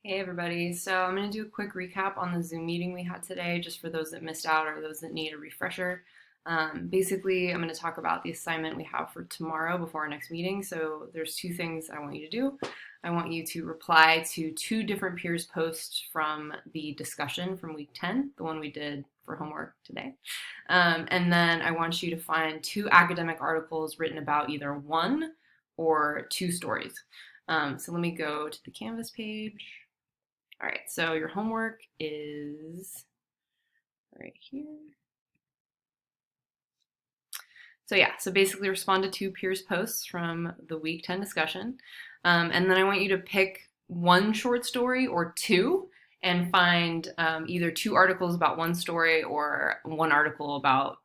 Hey everybody, so I'm going to do a quick recap on the Zoom meeting we had today, just for those that missed out or those that need a refresher. Basically, I'm going to talk about the assignment we have for tomorrow before our next meeting. So there's two things I want you to do. I want you to reply to two different peers' posts from the discussion from week 10, the one we did for homework today. And then I want you to find two academic articles written about either one or two stories. So let me go to the Canvas page. All right, so your homework is right here. So yeah, so basically respond to two peers' posts from the week 10 discussion. And then I want you to pick one short story or two and find either two articles about one story or one article about,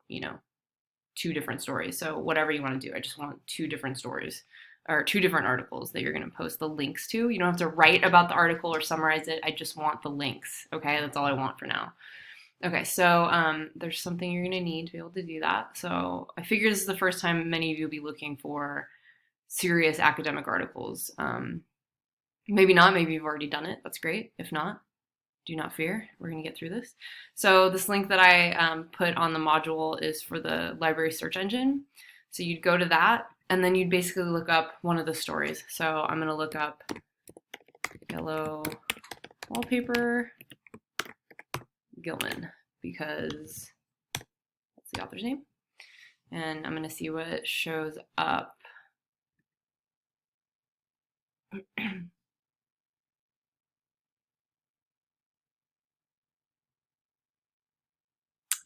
two different stories. So whatever you want to do, I just want two different stories or two different articles that you're going to post the links to. You don't have to write about the article or summarize it. I just want the links. Okay, that's all I want for now. Okay, so there's something you're going to need to be able to do that. So I figure this is the first time many of you will be looking for serious academic articles. Maybe not, maybe you've already done it. That's great. If not, do not fear. We're going to get through this. So this link that I put on the module is for the library search engine. So you'd go to that, and then you'd basically look up one of the stories. So I'm going to look up yellow wallpaper Gilman because that's the author's name. And I'm going to see what shows up.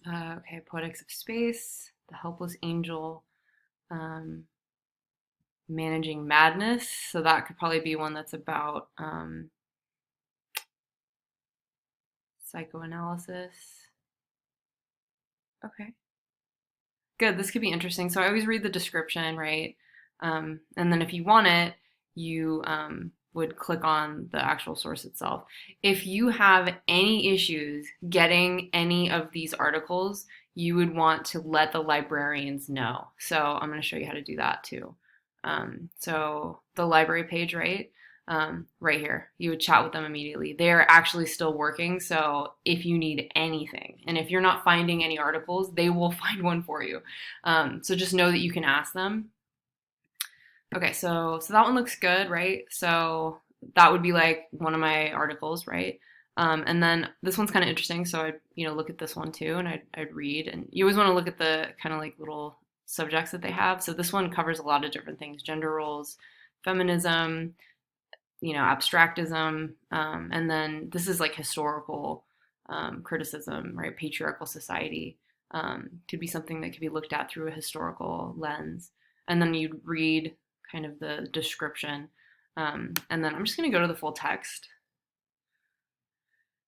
Okay, Poetics of Space, The Helpless Angel, Managing Madness. So that could probably be one that's about psychoanalysis. Okay. Good. This could be interesting. So I always read the description, right? And then if you want it, you would click on the actual source itself. If you have any issues getting any of these articles, you would want to let the librarians know. So I'm going to show you how to do that too. So the library page, right? Right here. You would chat with them immediately. They're actually still working, so if you need anything, and if you're not finding any articles, they will find one for you. So just know that you can ask them. Okay, so that one looks good, right? So that would be like one of my articles, right? And then this one's kind of interesting, so I'd look at this one too, and I'd read. And you always want to look at the kind of like little subjects that they have. So this one covers a lot of different things: gender roles, feminism, abstractism, and then this is like historical criticism, right? Patriarchal society could be something that could be looked at through a historical lens, and then you'd read kind of the description, and then I'm just going to go to the full text.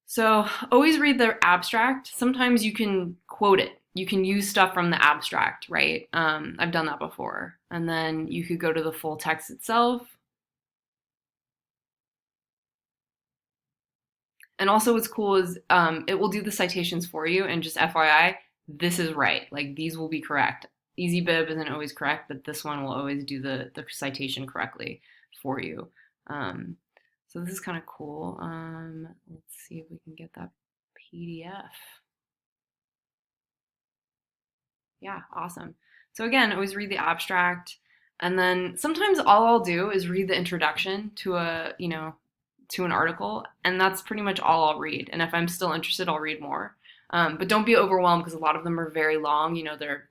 So always read the abstract. Sometimes you can quote it. You can use stuff from the abstract, right? I've done that before. And then you could go to the full text itself. And also what's cool is it will do the citations for you, and just FYI, this is right. Like these will be correct. EasyBib isn't always correct, but this one will always do the citation correctly for you. So this is kind of cool. Let's see if we can get that PDF. Yeah, awesome. So again, always read the abstract, and then sometimes all I'll do is read the introduction to to an article, and that's pretty much all I'll read. And if I'm still interested, I'll read more. But don't be overwhelmed because a lot of them are very long.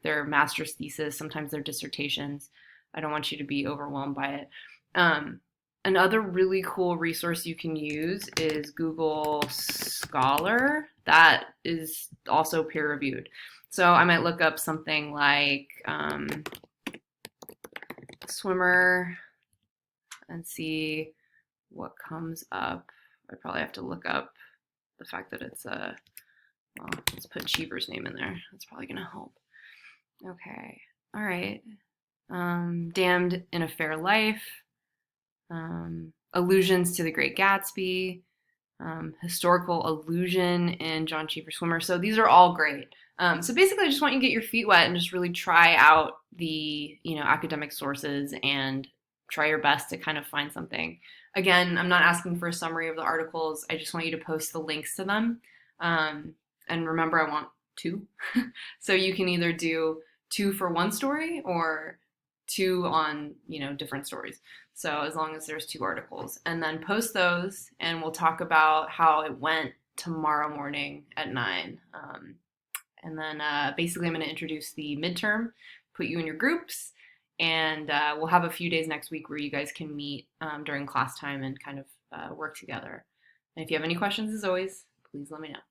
They're master's thesis, sometimes they're dissertations. I don't want you to be overwhelmed by it. Another really cool resource you can use is Google Scholar. That is also peer reviewed. So I might look up something like swimmer and see what comes up. I probably have to look up the fact that it's well, let's put Cheever's name in there. That's probably gonna help. Okay, all right. Damned in a Fair Life, Allusions to the Great Gatsby, Historical Allusion in John Cheever Swimmer. So these are all great. So basically, I just want you to get your feet wet and just really try out the academic sources and try your best to kind of find something. Again, I'm not asking for a summary of the articles. I just want you to post the links to them. And remember, I want two. So you can either do two for one story or two on, different stories. So as long as there's two articles. And then post those and we'll talk about how it went tomorrow morning at 9. And then basically I'm going to introduce the midterm, put you in your groups, and we'll have a few days next week where you guys can meet during class time and kind of work together. And if you have any questions, as always, please let me know.